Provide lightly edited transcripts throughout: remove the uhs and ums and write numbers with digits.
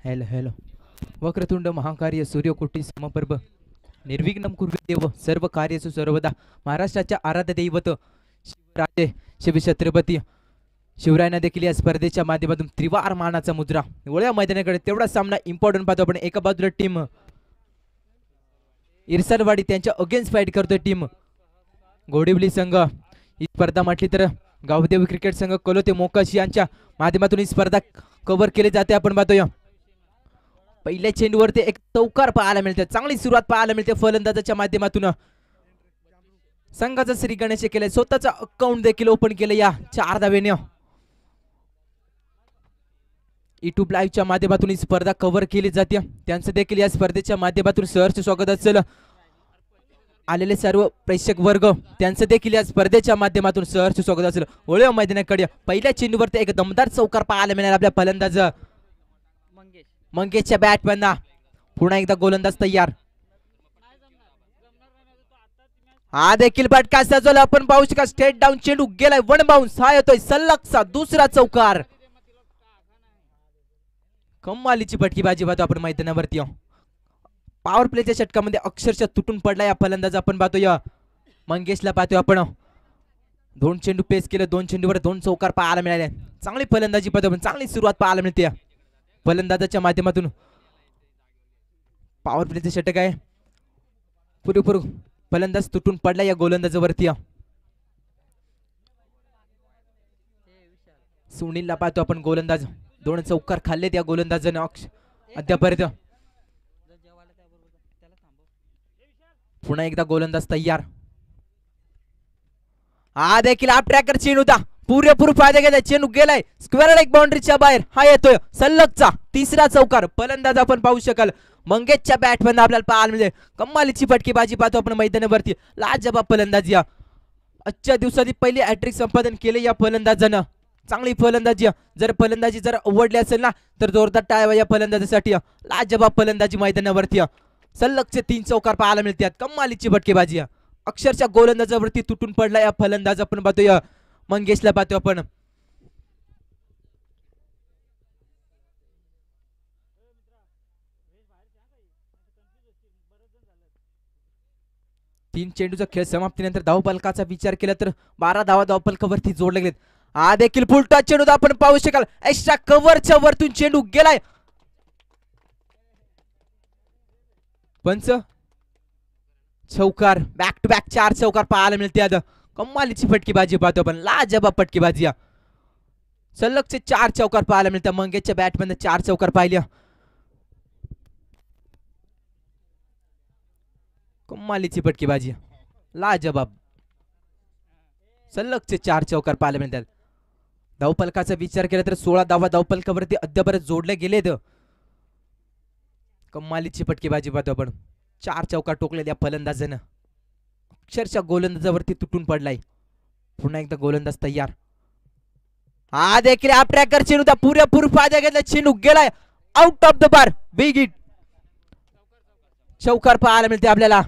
Hello hello Vakratunda महाकार्य सूर्यकोटी समप्रभ निर्विघ्नं कुर्वीदेव सर्व कार्येषु सर्वदा महाराष्ट्राच्या आराध्य दैवत शिवराजे शिवछत्रपती शिवरायांना देखील या स्पर्धेच्या माध्यमातून त्रिवार मानाचा मुद्रा ओळ्या मैदानाकडे तेवढा सामना इम्पॉर्टंट पाहतो आपण. एका बाजूला टीम इरसालवाडी त्यांच्या अगेन्स्ट फाईट करतोय टीम गोडिवली संघ. ही स्पर्धा म्हटली तर गावदेवी क्रिकेट संघ कलोते मोकाशी यांच्या माध्यमातून ही स्पर्धा कव्हर केली जाते. आपण पाहतोय पहिल्या चेंडूवरती एक चौकार पाहायला मिळते. चांगली सुरुवात पाहायला मिळते फलंदाजाच्या माध्यमातून. संघाचा श्री गणेश केले स्वतःचा अकाउंट देखील ओपन केले या 4 धावेने. युट्यूब लाईव्हच्या माध्यमातून ही स्पर्धा कव्हर केली जाते. त्यांचं देखील या स्पर्धेच्या माध्यमातून सहर्ष स्वागत असेल. आलेले सर्व प्रेक्षक वर्ग त्यांचं देखील या स्पर्धेच्या माध्यमातून सहर्ष स्वागत असेल. ओळ्या मैदानाकडे पहिल्या चेंडूवरती एक दमदार चौकार पाहायला मिळणार आपल्या फलंदाज मंगेशच्या बॅटमॅन. पुन्हा एकदा गोलंदाज तयार. हा देखील फटका सजवला आपण पाहू शकता. स्ट्रेट डाऊन चेंडू गेलाय वन बाउन्स. हा येतोय सलगचा दुसरा चौकार. कमालीची फटकीबाजी पाहतो आपण मैदानावरती. पॉवर प्लेच्या षटकामध्ये अक्षरशः तुटून पडला या फलंदाज. आपण पाहतोय मंगेशला पाहतोय आपण. 2 चेंडू पेस केले. 2 चेंडूवर 2 चौकार पाहायला मिळाले. चांगली फलंदाजी पाहतो आपण. चांगली सुरुवात पाहायला मिळते फलंदाजाच्या माध्यमातून. पॉवर प्लेचे षटक आहे. पुरेपूर फलंदाज तुटून पडला या गोलंदाजावरती. सुनीलला पाहतो आपण गोलंदाज. 2 चौकार खाल्लेत या गोलंदाजाने अद्यापर्यंत. पुन्हा एकदा गोलंदाज तयार. हा देखील आप ट्रॅकर चेंडू होता. पुरेपूर फायदा घेतला. चेंडू गेलाय स्क्वेअर लेग बाउंड्रीच्या बाहेर. हा येतोय सलगचा तिसरा चौकार. फलंदाज आपण पाहू शकाल मंगेशच्या बॅटमॅन आपल्याला पाहायला मिळते. कमालीची फटकेबाजी पाहतो आपण मैदानावरती. लाजवाब फलंदाजी. आजच्या दिवसाची पहिली हॅट्रिक संपादन केले या फलंदाजानं. चांगली फलंदाजी. जर फलंदाजी जर आवडली असेल ना तर जोरदार टाळ्या या फलंदाजासाठी. लाजवाब फलंदाजी मैदानावरती. सलगचे 3 चौकार पाहायला मिळतात. कमालीची फटकेबाजी. अक्षरशः गोलंदाजावरती तुटून पडला या फलंदाज. आपण पाहतोय मंगेशला पाहतोय आपण. तीन चेंडूचा खेळ समाप्तीनंतर धावफलकाचा विचार केला तर 12 धावा धावफलकावरती जोडले गेलेत. हा देखील फुलटा चेंडू आपण पाहू शकाल. एक्स्ट्रा कव्हरच्या वरतून चेंडू गेलाय. पंच चौकार. बॅक टू बॅक 4 चौकार पाहायला मिळते. आता कमालीची फटकीबाजी पाहतो आपण. लाजवाब फटकीबाजी. सलगचे 4 चौकार पाहायला मिळतात. मंगेशच्या बॅटमध्ये 4 चौकार पाहिले. कमालीची फटकीबाजी. लाजवाब. सलगचे 4 चौकार पाहायला मिळतात. धावफलकाचा विचार केला तर 16 धावा धावफलकावरती अद्यापर्यंत जोडले गेलेत. कमालीची फटकेबाजी पाहतो आपण. 4 चौकार टोकले त्या फलंदाजानं. अक्षरशः गोलंदाजावरती तुटून पडलाय. पुन्हा एकदा गोलंदाज तयार. हा देखील आप ट्रॅकर चेंडू होता. पुरेपूर फायदा घेतला. चेंडू गेलाय out of the bar. Big hit. चौकार पाहायला मिळते आपल्याला.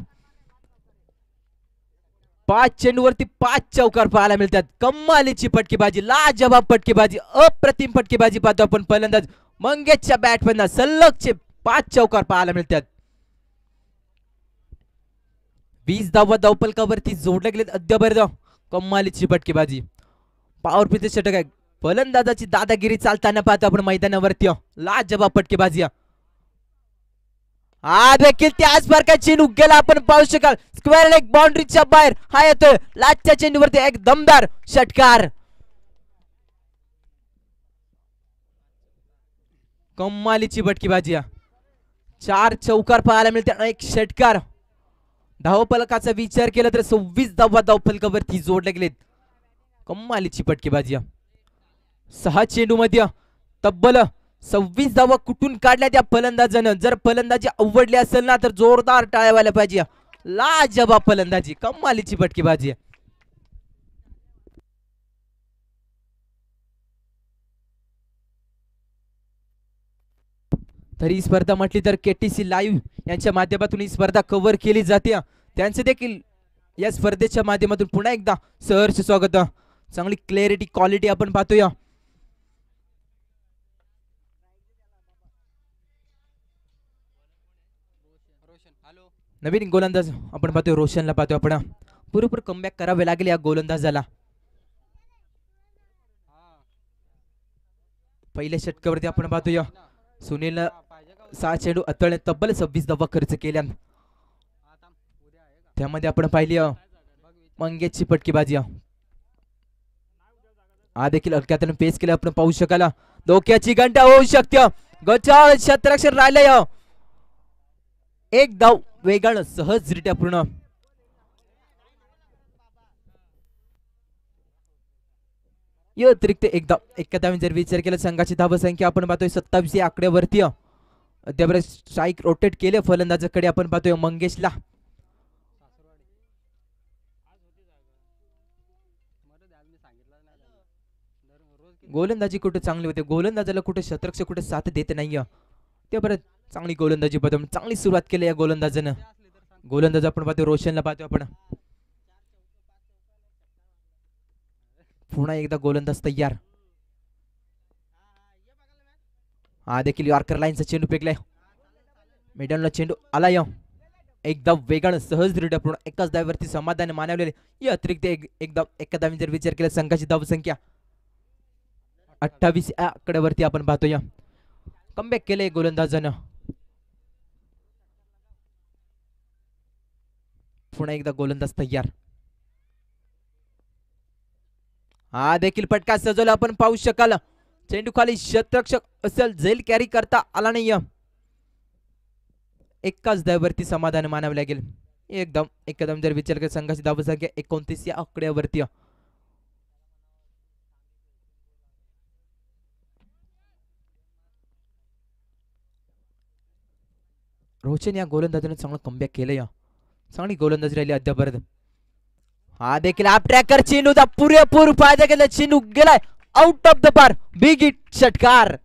5 चेंडूवरती 5 चौकार पाहायला मिळतात. कमालीची फटकेबाजी. लाजवाब फटकेबाजी. अप्रतिम फटकेबाजी पाहतो आपण. फलंदाज मंगेशच्या बॅटमधून सलगचे 5 चौकार पाहायला मिळतात. 20 धावा धावफलकावरती जोडले गेलेत अद्यापर्यंत. कमालीची फटकेबाजी. पॉवर प्लेचे षटक आहे. फलंदाजाची दादागिरी चालताना पाहतो आपण मैदानावरती. लाजवाब फटकेबाजी. हा देखील त्याच प्रकारचा चेंडू गेला आपण पाहू शकाल. स्क्वेअर लेग बाउंड्रीच्या बाहेर. हा येतोय लास्टच्या चेंडूवरती एक दमदार षटकार. कमालीची फटकेबाजी. 4 चौकार पाहायला मिळते. एक षटकार. धावफलकाचा विचार केला तर 26 धावा धावफलकावरती जोडले गेलेत. कमालीची फटकेबाजी. 6 चेंडू मध्ये तब्बल 26 धावा कुठून काढल्या त्या फलंदाजानं. जर फलंदाजी आवडली असेल ना तर जोरदार टाळ्या व्हायला पाहिजे. लाजवाब फलंदाजी. कमालीची फटकेबाजी. तरी स्पर्धा म्हटली तर केटीसी लाईव्ह यांच्या माध्यमातून ही स्पर्धा कव्हर केली जाते. त्यांचे देखील या स्पर्धेच्या माध्यमातून पुन्हा एकदा सहर्ष स्वागत. चांगली क्लॅरिटी क्वालिटी आपण पाहतोय. नवीन गोलंदाज आपण पाहतोय रोशनला पाहतोय आपण पुरेपूर कमबॅक करावे लागेल या गोलंदाजाला. पहिल्या षटकावरती आपण पाहतोय सुनील 6 चेंडू अतळणे तब्बल 26 धावा खर्च केल्या. त्यामध्ये आपण पाहिली मंगेशची फटकेबाजी हा देखील हलक्यातून पेस केलं आपण पाहू शकाल. धोक्याची घंटा होऊ शकते. गचाळ क्षेत्ररक्षण राहिलंय. एक धाव वेगानं सहजरित्या पूर्ण. या अतिरिक्त एक धाव एका धावी जर विचार केला संघाची धाव संख्या आपण पाहतोय 27 या आकड्यावरती. त्याबरोबर स्ट्राईक रोटेट केले फलंदाजाकडे आपण पाहतोय मंगेशला. गोलंदाजी कुठे चांगली होते. गोलंदाजाला कुठे शतरक्षक कुठे साथ देत नाहीये. त्याबरोबर चांगली गोलंदाजी पाहतो. चांगली सुरुवात केली या गोलंदाजानं. गोलंदाज आपण पाहतो रोशनला पाहतो आपण. पुन्हा एकदा गोलंदाज तयार. हा देखील यॉर्कर लाईनचा चेंडू फेकलाय. मिडलला चेंडू आलाय. एकदा वेगानं सहजरित्या पूर्ण एकाच धावेवरती समाधान मानवलेले. या अतिरिक्त एकदा एका धावी जर विचार केला संघाची धाव संख्या 28 या आकड्यावरती आपण पाहतोय. कमबॅक केले गोलंदाजानं. पुन्हा एकदा गोलंदाज तयार. हा देखील फटका सजवला आपण पाहू शकाल. चेंडू खाली शतरक्षक असेल झेल कॅरी करता आला नाही. एकाच धावेवरती समाधान मानावे लागेल. एकदम जर विचार केला संघाची धाव संख्या 29 या आकड्यावरती. रोशन या गोलंदाजाने चांगलं कमबॅक केलंय. चांगली गोलंदाजी राहिली अद्यापर्यंत. हा देखील आप ट्रॅकर चेंडूचा पुरेपूर फायदा घेतला. चेंडू गेलाय आउट ऑफ द पार. बिग हिट षटकार.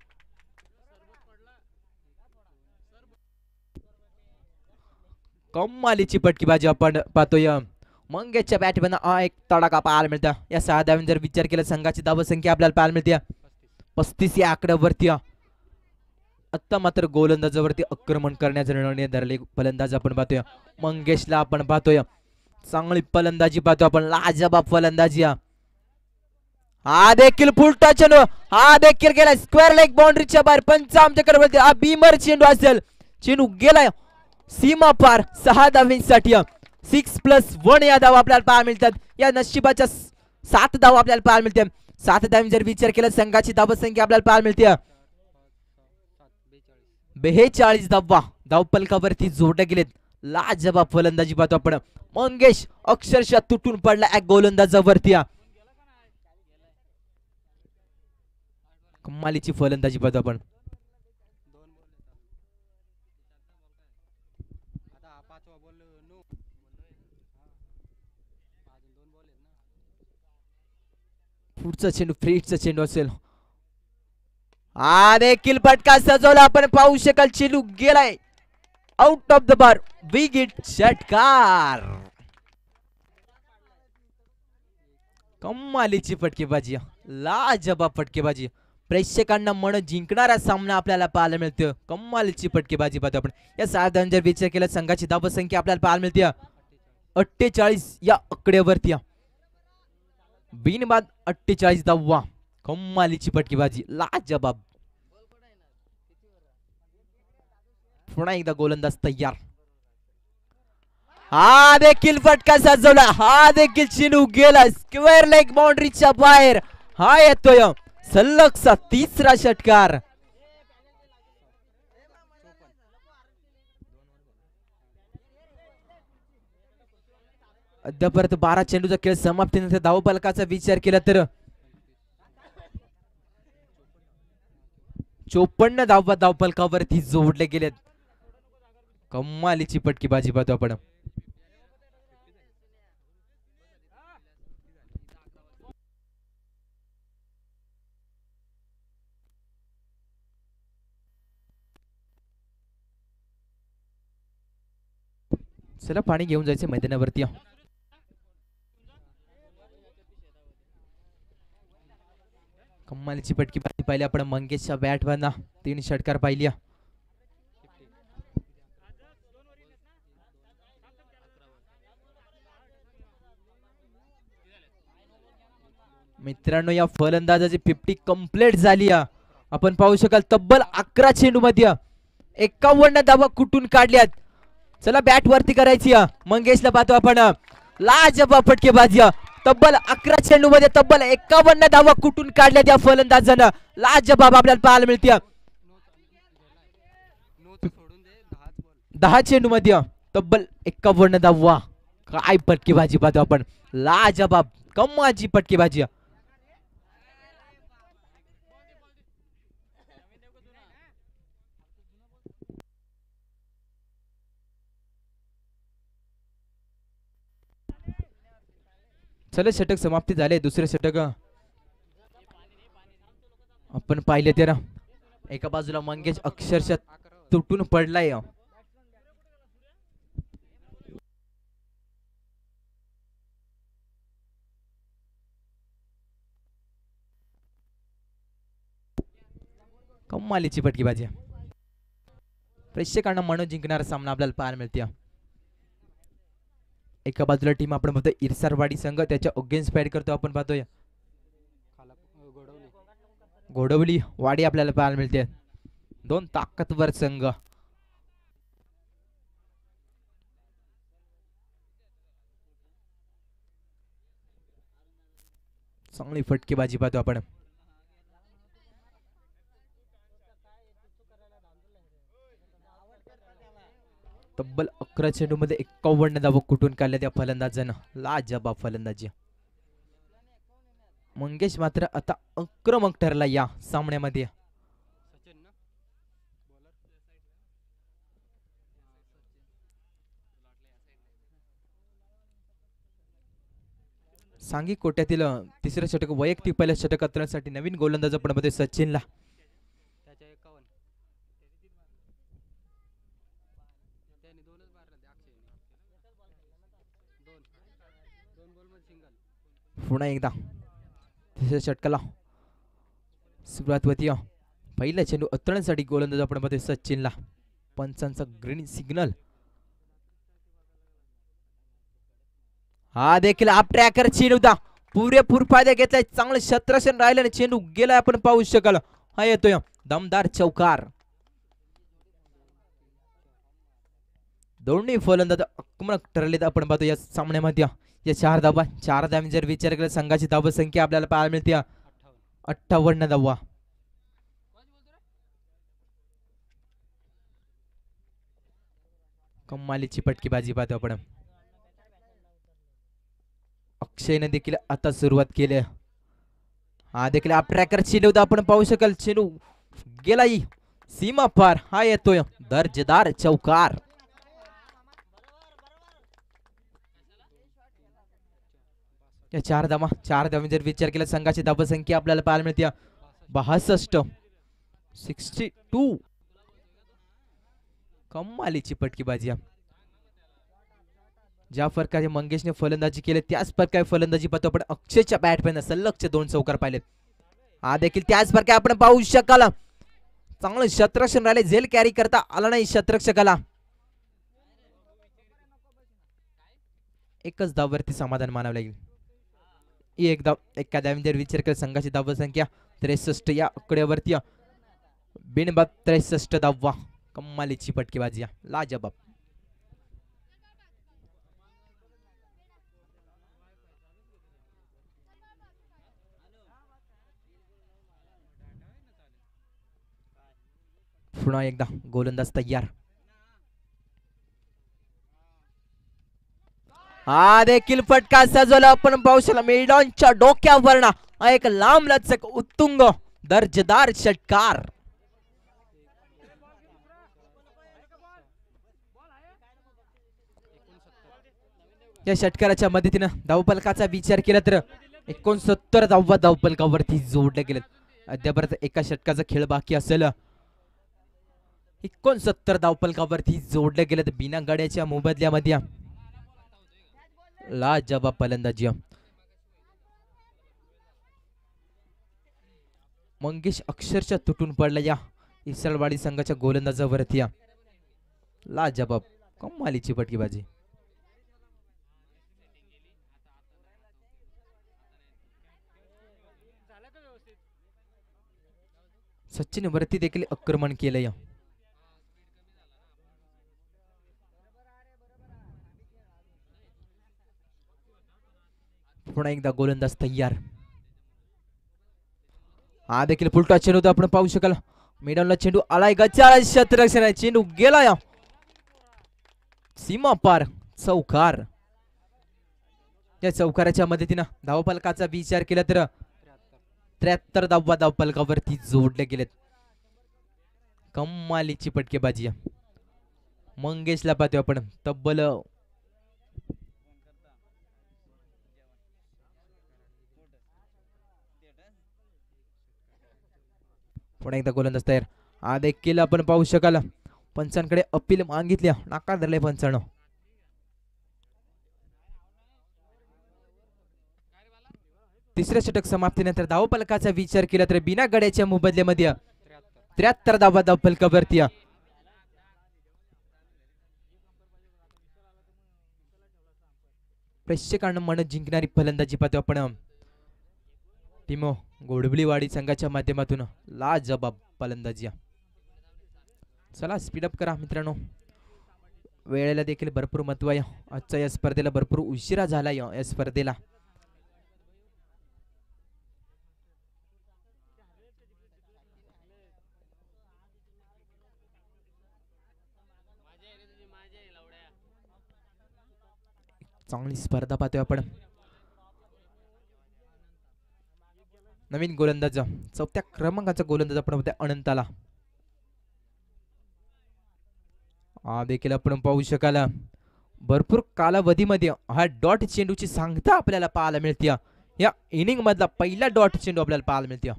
कमालीची फटकेबाजी आपण पाहतोय. मंगेशच्या बॅटमॅन एक तडाखा पाहायला मिळतं. या 6 धावांनी जर विचार केला संघाची धाव संख्या आपल्याला पाहायला मिळते 35 या आकड्यावरती. आता मात्र गोलंदाजावरती आक्रमण करण्याचा निर्णय धरले फलंदाज आपण पाहतोय. मंगेशला आपण पाहतोय. चांगली फलंदाजी पाहतो आपण. लाजवाब फलंदाजी. हा देखील फुलटा चेंडू. हा देखील गेलाय स्क्वेअर लेग बाउंड्रीच्या बाहेर. पंच आमच्याकडे हा बीमर चेंडू असेल. चेंडू गेलाय सीमा पार 6 धावांसाठी. 6+1 या धावा आपल्याला पाहायला मिळतात. या नशिबाच्या 7 धावा आपल्याला पाहायला मिळते. 7 धावांनी जर विचार केला संघाची धाव संख्या आपल्याला पाहायला मिळते 42 धावा धावपलकावरती जोडल्या गेलेत. लाजवाब फलंदाजी पाहतो आपण. मंगेश अक्षरशः तुटून पडला एक गोलंदाजावरती. कमालीची फलंदाजी पाहतो आपण. पुढचा चेंडू फ्रीटचा चेंडू असेल. हा देखील फटका सजवला आपण पाहू शकाल. चेंडू गेलाय out of the bar. Big hit षटकार. कमालीची फटकेबाजी. लाजवाब फटकेबाजी. प्रेक्षकांना मन जिंकणारा सामना आपल्याला पाहायला मिळतो. कमालीची फटकेबाजी पाहतो आपण. या 6 धावांनी जर विचार केला संघाची धाव संख्या आपल्याला पाहायला मिळते 48 या आकड्यावरती. बिनबाद 48 धावा. कमालीची फटकेबाजी. लाजवाब. पुन्हा एकदा गोलंदाज तयार. हा देखील फटका सजवला. हा देखील चेंडू गेला स्क्वेअर लेग बाउंड्रीच्या बाहेर. हा येतोय सलगचा 3रा षटकार. अद्यापर्यंत 12 चेंडूचा खेळ समाप्तीनंतर धावफलकाचा विचार केला तर 54 धावा धावफलकावरती जोडले गेलेत. कमालीची फटकेबाजी पाहतो आपण. चला पाणी घेऊन जायचं मैदानावरती. कमालीची फटकेबाजी पाहिली आपण मंगेशच्या बॅटवरना 3 षटकार पाहिली. मित्रांनो या फलंदाजाची 50 कंप्लीट झाली. आपण पाहू शकाल तब्बल 11 चेंडू मध्ये 51 धावा कुठून काढल्यात. चला बॅट वरती करायची. मंगेशला पाहतो आपण. लाजवाब फटकेबाजी. तब्बल 11 चेंडू मध्ये तब्बल 51 धावा कुठून काढल्या त्या फलंदाजानं. लाजवाब आपल्याला पाहायला मिळते. 10 चेंडू मध्ये तब्बल 51 धावा. काय फटकेबाजी पाहतो आपण. लाजवाब कमालीची फटकेबाजी. चला षटक समाप्ती झाले. दुसरे षटक आपण पाहिले ते ना. एका बाजूला मंगेश अक्षरशः तुटून पडलाय. कमालीची फटकेबाजी. प्रेक्षकांना मन जिंकणारा सामना आपल्याला पाहायला मिळते. एका बाजूला टीम आपण बघतो इरसारवाडी संघ त्याच्या अगेन्स्ट फाईट करतो. आपण पाहतोय घोडवली वाडी आपल्याला पाहायला मिळते. दोन ताकदवर संघ. चांगली फटकेबाजी पाहतो आपण. तब्बल 11 चेंडू मध्ये 51 धावा कुठून काढल्या त्या फलंदाजानं. लाजवाब फलंदाजी. मंगेश मात्र आता आक्रमक ठरला या सामन्यामध्ये. सांगी कोट्यातील तिसरं षटक वैयक्तिक पहिल्या षटकासाठी नवीन गोलंदाज आपण मध्ये सचिनला. पुन्हा एकदा तिसऱ्या षटकाला सुरुवात होती. पहिला चेंडू उतरण्यासाठी गोलंदाज आपण मध्ये सचिनला. पंचांचा ग्रीन सिग्नल. हा देखील आप ट्रॅकर चेंडू होता. पुरेपूर फायदा घेतलाय. चांगलं क्षेत्ररक्षण राहिलं आणि चेंडू गेलाय. आपण पाहू शकाल. हा येतोय दमदार चौकार. दोन्ही फलंदाज आक्रमक ठरलेत. आपण पाहतो या सामन्यामध्ये या 4 धावा. 4 धावांनी जर विचार केला संघाची धाव संख्या आपल्याला पाहायला मिळते 58 धावा. कमालीची फटकेबाजी पाहतो आपण. अक्षयने देखील आता सुरुवात केली. हा देखील आप ट्रॅकर चेंडू होता. आपण पाहू शकाल चेंडू गेलाही सीमा पार. हा येतोय दर्जेदार चौकार. या 4 धावा जर विचार केला संघाची धाव संख्या आपल्याला पाहायला मिळते 62. 62. कमालीची फटकेबाजी. ज्या प्रकारे मंगेशने फलंदाजी केली त्याच प्रकारे फलंदाजी पाहतो आपण. अक्षयच्या बॅटमॅन सलगचे 2 चौकार पाहिलेत. हा देखील त्याच प्रकारे आपण पाहू शकाल. चांगलं क्षेत्ररक्षण राहिले. झेल कॅरी करता आला नाही क्षेत्ररक्षकाला. एकच धाववरती समाधान मानावं लागेल. एक धाव. एका धावांनी जर विचार केला संघाची धाव संख्या 63 या आकड्यावरती. बिनबाद 63 धावा. कमालीची फटकेबाजी. लाजवाब. पुन्हा एकदा गोलंदाज तयार. हा देखील फटका सजवला. आपण पाहू शकला मेडॉनच्या डोक्यावर एक लांब लचक उत्तुंग दर्जेदार षटकार. या षटकाराच्या मदतीने धावफलकाचा विचार केला तर 69 धावा धावफलकावरती जोडले गेले. अद्यापर्यंत एका षटकाचा खेळ बाकी असेल. 69 धावफलकावरती जोडले गेले. बिना गड्याच्या मोबदल्यामध्ये लाजवाब फलंदाजी. मंगेश अक्षरशः तुटून पडला या इसरवाडी संघाच्या गोलंदाजावरती. लाजवाब कमालीची फटकेबाजी. सचिन वरती देखील आक्रमण केलंय. पुन्हा एकदा गोलंदाज तयार. हा देखील फुलटा चेंडू आपण पाहू शकाल. मिडलला चेंडू आलाय, गचाळ क्षेत्ररक्षण आहे, चेंडू गेला या सीमा पार. चौकार. या चौकाराच्या मदतीनं धावफलकाचा विचार केला तर 73 धावा धावफलकावरती जोडले गेलेत. कमालीची फटकेबाजी. मंगेशला पाहतोय आपण. तब्बल पुन्हा एकदा गोलंदाज तयार. हा देखील आपण पाहू शकाल. पंचांकडे अपील मागितल्या, नाकार धरले पंचानं. तिसऱ्या षटक समाप्तीनंतर धावफलकाचा विचार केला तर बिना गड्याच्या मोबदल्यामध्ये 73 धावा धावफलकावरती. प्रेक्षकांना मन जिंकणारी फलंदाजी पाहतो आपण टीमो गोडबलीवाडी संघाच्या माध्यमातून. लाजबाब फलंदाजी. चला स्पीडअप करा मित्रांनो, वेळेला देखील भरपूर महत्व आहे. आजच्या या स्पर्धेला भरपूर उशिरा झाला या स्पर्धेला. चांगली स्पर्धा पाहतोय आपण. नवीन गोलंदाज 4थ्या क्रमांकाचा गोलंदाज आपण होत्या अनंताला. हा देखील आपण पाहू शकाल. भरपूर कालावधीमध्ये हा डॉट चेंडूची सांगता आपल्याला पाहायला मिळते. या इनिंग मधला पहिला डॉट चेंडू आपल्याला पाहायला मिळते.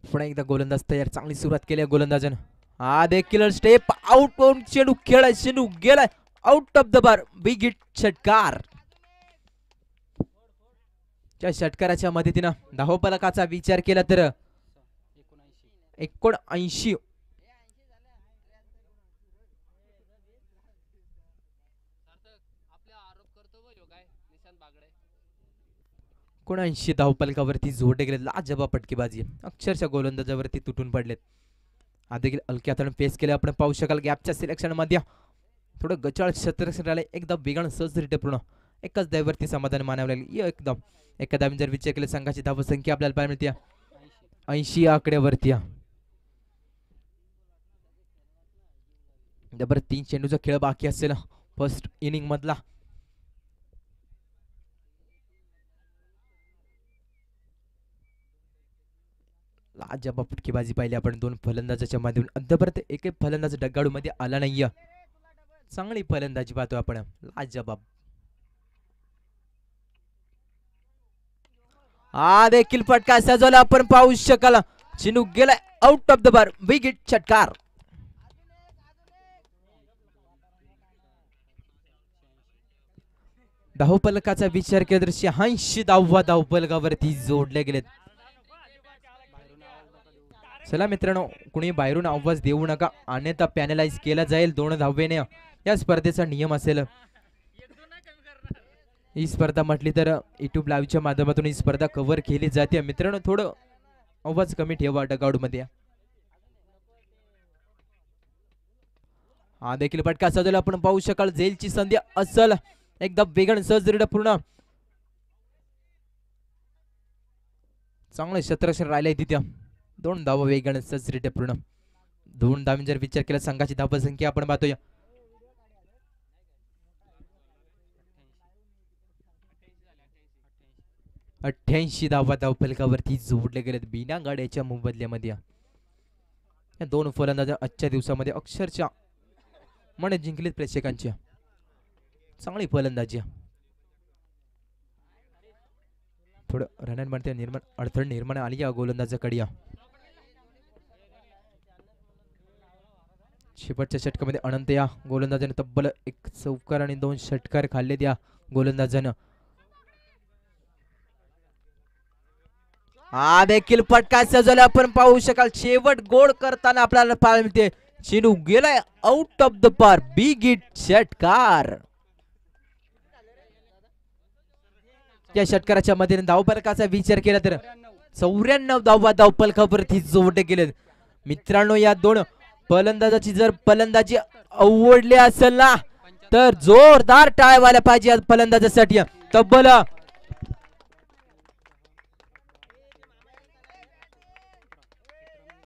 पुन्हा एकदा गोलंदाज तयार. चांगली सुरुवात केली गोलंदाजानं. हा देखील स्टेप आउट होऊन चेंडू खेळाय, चेंडू गेलाय out of the bar. Big hit षटकार. त्या षटकाराच्या मदतीनं धावफलकाचा विचार केला तर 79 79 धावफलकावरती जोडले गेले. लाजबाब फटकेबाजी. अक्षरशः गोलंदाजावरती तुटून पडलेत. हा देखील हलक्या हाताने पेस केले आपण पाहू शकाल. गॅपच्या सिलेक्शन मध्ये थोडं गचाळ क्षेत्ररक्षण राहिले. एकदम वेगानं सहजरित्या पूर्ण एकाच धावेवरती समाधान मानावं लागले. एकदम एका धावेने जर विचार केला संघाची धावसंख्या आपल्याला पाहायला मिळते 80 आकड्यावरती. जबर 3 चेंडूचा खेळ बाकी असेल फर्स्ट इनिंग मधला. लाजबाब फटकेबाजी पाहिली आपण दोन फलंदाजाच्या माध्यमातून. अद्यापर्यंत एकही फलंदाज डग्गाडू मध्ये आला नाहीये. चांगली फलंदाजी पाहतो आपण. लाजबाब. हा देखील फटका सजवला आपण पाहू शकाल. चेंडू गेला out of the bar. Big hit षटकार. धावफलकाचा विचार केला तर 86 धावा धावफलकावरती जोडले गेलेत. चला मित्रांनो, कुणी बाहेरून आवाज देऊ नका, अन्यथा पॅनलाइज केला जाईल 2 धावेने. या स्पर्धेचा नियम असेल. ही स्पर्धा म्हटली तर युट्यूब लाईव्हच्या माध्यमातून ही स्पर्धा कव्हर केली जाते. मित्रांनो थोडं आवाज कमी ठेवा डगआउट मध्ये. हा देखील फटका सजवला आपण पाहू शकाल. जेलची संधी असल. एकदम वेगाने सहजरित्या पूर्ण चांगलं क्षेत्ररक्षण राहिलंय तिथे. 2 धावा वेगाने सहजरित्या पूर्ण. 2 धावांनी जर विचार केला संघाची धावसंख्या आपण पाहतोय 88 धावा धावफलकावरती जोडले गेलेत बिना गाड्याच्या मोबदल्यामध्ये. या 2 फलंदाज आजच्या दिवसामध्ये अक्षरशः मन जिंकलेत प्रेक्षकांची. चांगली फलंदाजी. थोडं रनांमध्ये अडथळ निर्माण आली या गोलंदाजाकडे. शेवटच्या षटकामध्ये अनंत या गोलंदाजाने तब्बल 1 चौकार आणि 2 षटकार खाल्ले त्या गोलंदाजानं. हा देखील फटका सजवला आपण पाहू शकाल. शेवट गोड करताना आपल्याला पाहायला मिळते चेंडू गेलाय आउट ऑफ द पार. बिग हिट षटकार. या षटकाराच्या मदतीने धावफलकाचा विचार केला तर 94 धावा धावफलकावरती जोडले गेले. मित्रांनो या दोन फलंदाजाची जर फलंदाजी आवडली असेल ना तर जोरदार टाळ्या वाजल्या पाहिजे फलंदाजासाठी. तब्बल